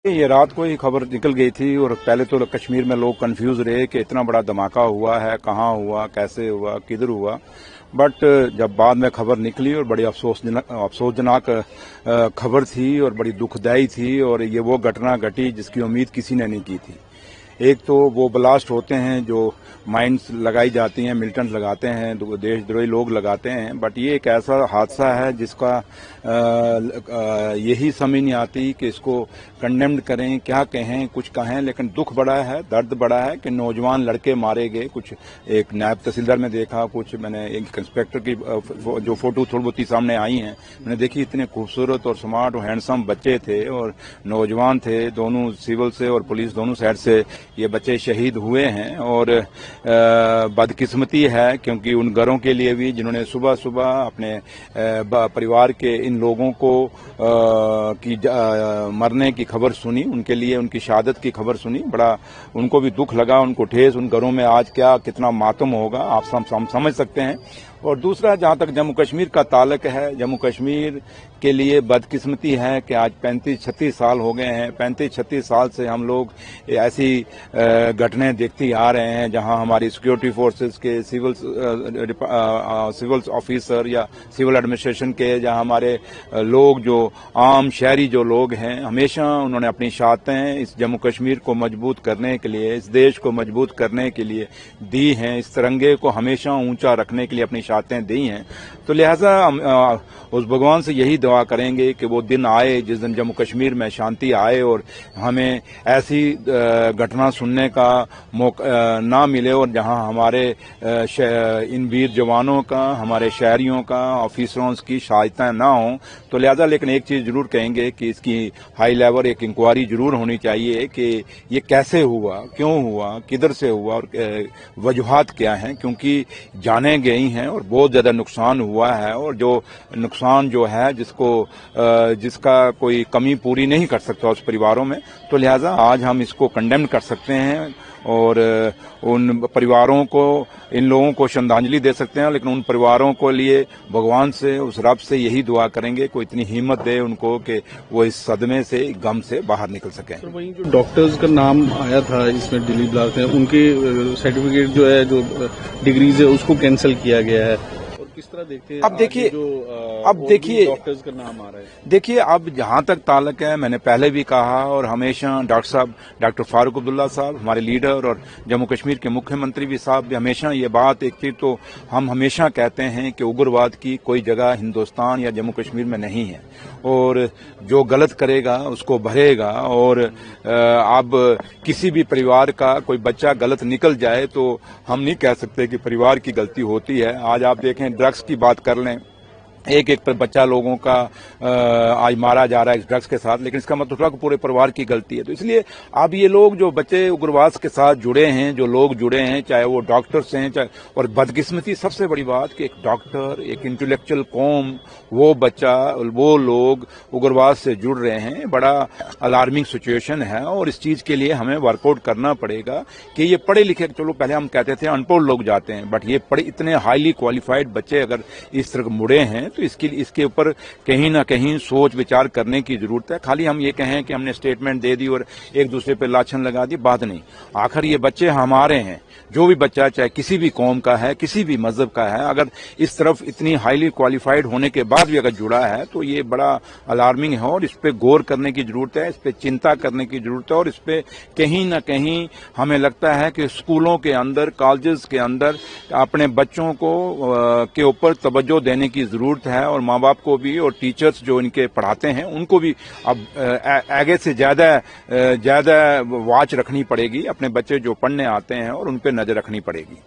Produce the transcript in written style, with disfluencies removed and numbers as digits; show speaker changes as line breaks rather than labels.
ये रात को ही खबर निकल गई थी और पहले तो कश्मीर में लोग कंफ्यूज रहे कि इतना बड़ा धमाका हुआ है, कहाँ हुआ, कैसे हुआ, किधर हुआ। बट जब बाद में खबर निकली और बड़ी अफसोसजनक खबर थी और बड़ी दुखदायी थी, और ये वो घटना घटी जिसकी उम्मीद किसी ने नहीं की थी। एक तो वो ब्लास्ट होते हैं जो माइंस लगाई जाती हैं, मिलिटेंट लगाते हैं, देशद्रोही लोग लगाते हैं, बट ये एक ऐसा हादसा है जिसका यही समझ नहीं आती कि इसको कंडेम्ड करें, क्या कहें, कुछ कहें, लेकिन दुख बड़ा है, दर्द बड़ा है कि नौजवान लड़के मारे गए। कुछ एक नायब तहसीलदार में देखा, कुछ मैंने एक इंस्पेक्टर की जो फोटो थोड़ी बहुत सामने आई हैं मैंने देखी, इतने खूबसूरत और स्मार्ट और हैंडसम बच्चे थे और नौजवान थे, दोनों सिविल से और पुलिस दोनों साइड से ये बच्चे शहीद हुए हैं। और बदकिस्मती है क्योंकि उन घरों के लिए भी जिन्होंने सुबह सुबह अपने परिवार के इन लोगों को मरने की खबर सुनी, उनके लिए उनकी शहादत की खबर सुनी, बड़ा उनको भी दुख लगा, उनको ठेस, उन घरों में आज क्या कितना मातम होगा आप समझ सकते हैं। और दूसरा, जहां तक जम्मू कश्मीर का ताल्लुक है, जम्मू कश्मीर के लिए बदकिस्मती है कि आज 35-36 साल हो गए हैं। 35-36 साल से हम लोग ऐसी घटनाएं देखते आ रहे हैं जहां हमारी सिक्योरिटी फोर्सेस के सिविल ऑफिसर या सिविल एडमिनिस्ट्रेशन के, जहां हमारे लोग जो आम शहरी जो लोग हैं, हमेशा उन्होंने अपनी शहादतें इस जम्मू कश्मीर को मजबूत करने के लिए, इस देश को मजबूत करने के लिए दी हैं, इस तिरंगे को हमेशा ऊंचा रखने के लिए अपनी शहादतें दी हैं। तो लिहाजा उस भगवान से यही दुआ करेंगे कि वो दिन आए जिस दिन जम्मू कश्मीर में शांति आए और हमें ऐसी घटना सुनने का मौका ना मिले, और जहां हमारे इन वीर जवानों का, हमारे शहरियों का, ऑफिसरों की शहादतें ना हों। तो लिहाजा लेकिन एक चीज जरूर कहेंगे कि इसकी हाई लेवल एक इंक्वायरी जरूर होनी चाहिए कि ये कैसे हुआ, क्यों हुआ, किधर से हुआ और वजूहात क्या हैं, क्योंकि जानें गई हैं और बहुत ज्यादा नुकसान हुआ है। और जो नुकसान जो है जिसका कोई कमी पूरी नहीं कर सकता उस परिवारों में, तो लिहाजा आज हम इसको कंडेम कर सकते हैं और उन परिवारों को, इन लोगों को श्रद्धांजलि दे सकते हैं, लेकिन उन परिवारों को लिए भगवान से, उस रब से यही दुआ करेंगे कोई इतनी हिम्मत दे उनको कि वो इस सदमे से, गम से बाहर निकल सकें।
सर, वहीं जो डॉक्टर्स का नाम आया था इसमें दिल्ली ब्लास्ट में, उनके सर्टिफिकेट जो है, जो डिग्रीज है, उसको कैंसिल किया गया है। किस तरह देखते हैं?
अब देखिए
डॉक्टर्स का नाम आ रहा है।
देखिए, अब जहां तक ताल्लुक है, मैंने पहले भी कहा और हमेशा डॉक्टर फारूक अब्दुल्ला साहब हमारे लीडर और जम्मू कश्मीर के मुख्यमंत्री भी साहब भी हमेशा ये बात, एक चीज तो हम हमेशा कहते हैं कि उग्रवाद की कोई जगह हिंदुस्तान या जम्मू कश्मीर में नहीं है, और जो गलत करेगा उसको भरेगा। और अब किसी भी परिवार का कोई बच्चा गलत निकल जाए तो हम नहीं कह सकते कि परिवार की गलती होती है। आज आप देखें, ड्रग्स की बात कर लें, एक पर बच्चा लोगों का आज मारा जा रहा है इस ड्रग्स के साथ, लेकिन इसका मतलब पूरे परिवार की गलती है। तो इसलिए अब ये लोग जो बच्चे उग्रवाद के साथ जुड़े हैं, जो लोग जुड़े हैं, चाहे वो डॉक्टर्स हैं, चाहे, और बदकिस्मती सबसे बड़ी बात कि एक डॉक्टर, एक इंटेलेक्चुअल कौम, वो बच्चा, वो लोग उग्रवाद से जुड़ रहे हैं, बड़ा अलार्मिंग सिचुएशन है। और इस चीज के लिए हमें वर्कआउट करना पड़ेगा कि ये पढ़े लिखे, चलो पहले हम कहते थे अनपढ़ लोग जाते हैं, बट ये इतने हाईली क्वालिफाइड बच्चे अगर इस तरह मुड़े हैं तो इसके ऊपर कहीं ना कहीं सोच विचार करने की जरूरत है। खाली हम ये कहें कि हमने स्टेटमेंट दे दी और एक दूसरे पर लाछन लगा दी, बात नहीं। आखिर ये बच्चे हमारे हैं, जो भी बच्चा चाहे किसी भी कौम का है, किसी भी मजहब का है, अगर इस तरफ इतनी हाईली क्वालिफाइड होने के बाद भी अगर जुड़ा है तो ये बड़ा अलार्मिंग है और इस पे गौर करने की जरूरत है, इस पे चिंता करने की जरूरत है। और इस पे कहीं ना कहीं हमें लगता है कि स्कूलों के अंदर, कॉलेजेस के अंदर अपने बच्चों को के ऊपर तवज्जो देने की जरूरत है, और माँ बाप को भी, और टीचर्स जो इनके पढ़ाते हैं उनको भी अब आगे से ज्यादा वॉच रखनी पड़ेगी अपने बच्चे जो पढ़ने आते हैं, और उन पर नजर रखनी पड़ेगी।